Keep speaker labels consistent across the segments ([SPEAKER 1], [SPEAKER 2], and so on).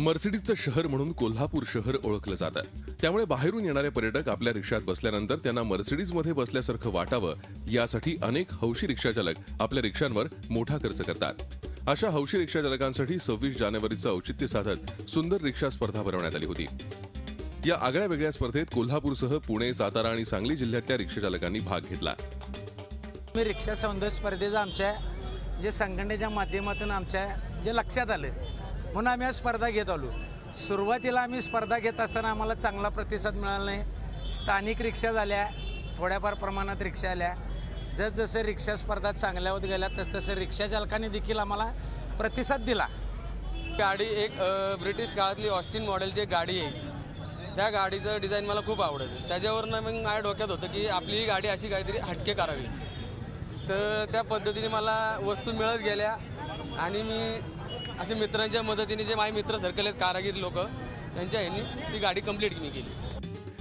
[SPEAKER 1] मर्सिडीजचं शहर म्हणून कोल्हापूर शहर ओळखलं जातं. त्यामुळे बाहेरून येणारे पर्यटक आपल्या रिक्षात बसल्यानंतर त्यांना मर्सिडीजमध्ये बसल्यासारखं वाटावं यासाठी अनेक हौशी रिक्षा चालक आपल्या रिक्षांवर मोठा खर्च करतात. अशा हौशी रिक्षा चालकांसाठी 26 जानेवारीचं औचित्य साधत सुंदर रिक्षा स्पर्धा भरवण्यात आली होती. या आगळ्या वेगळ्या स्पर्धेत कोल्हापूरसह पुणे, सातारा आणि सांगली जिल्ह्यातल्या रिक्षा चालकांनी भाग घेतला.
[SPEAKER 2] मी रिक्षा सौंदर्य स्पर्धेचं आमच्या जे संघटनेच्या माध्यमातून आमच्या जे लक्षात आलं म्हणून आम्ही आज स्पर्धा घेत आलो. सुरुवातीला आम्ही स्पर्धा घेत असताना आम्हाला चांगला प्रतिसाद मिळाला नाही. स्थानिक रिक्षा झाल्या, थोड्याफार प्रमाणात रिक्षा आल्या. जसजसं रिक्षा स्पर्धा चांगल्या होत गेल्या तसतसं रिक्षा चालकांनी देखील आम्हाला प्रतिसाद दिला.
[SPEAKER 3] गाडी एक ब्रिटिश काळातली ऑस्टिन मॉडेलची गाडी आहे. त्या गाडीचं डिझाईन मला खूप आवडतं. त्याच्यावरनं मग माझ्या डोक्यात होतं की आपली ही गाडी अशी काहीतरी हटके करावी. तर त्या पद्धतीने मला वस्तू मिळत गेल्या आणि मी असे मित्रांच्या मदतीने जे माझे मित्र सर्कल आहेत कारागीर लोक त्यांच्या ह्यांनी ती गाडी कंप्लीट केली.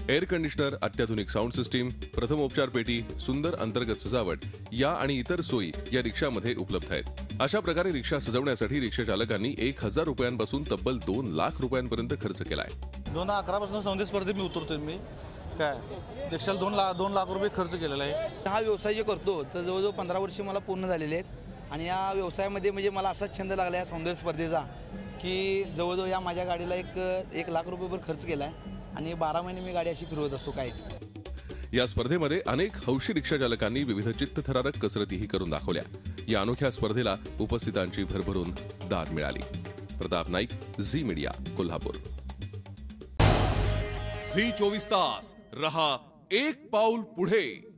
[SPEAKER 1] एअर कंडिशनर, अत्याधुनिक साऊंड सिस्टीम, प्रथमोपचार पेटी, सुंदर अंतर्गत सजावट या आणि इतर सोयी या रिक्षामध्ये उपलब्ध आहेत. अशा प्रकारे रिक्षा सजवण्यासाठी रिक्षा चालकांनी 1000 रुपयांपासून तब्बल 2 लाख रुपयांपर्यंत खर्च केलाय.
[SPEAKER 4] 2011 पासून सौंदर्य स्पर्धेत मी उतरतोय. मी काय रिक्षाला 2 लाख रुपये खर्च केलेला आहे.
[SPEAKER 5] हा व्यवसाय जे करतो तर जवळजवळ 15 वर्ष मला पूर्ण झालेले आहेत. आणि या व्यवसायामध्ये म्हणजे मला असाच छंद लागला आहे सौंदर्य स्पर्धेचा की जवळजवळ या माझ्या गाडीला 1 लाख रुपयेवर खर्च केला आहे आणि 12 महिने मी गाडी अशी फिरवत असतो. काय
[SPEAKER 1] या स्पर्धेमध्ये अनेक हौशी रिक्षा चालकांनी विविध चित्तथरारक कसरतीही करून दाखवल्या. या अनोख्या स्पर्धेला उपस्थितांची भरभरून दाद मिळाली. प्रताप नाईक, झी मीडिया, कोल्हापूर.
[SPEAKER 6] झी 24 तास रहा एक पाऊल पुढे.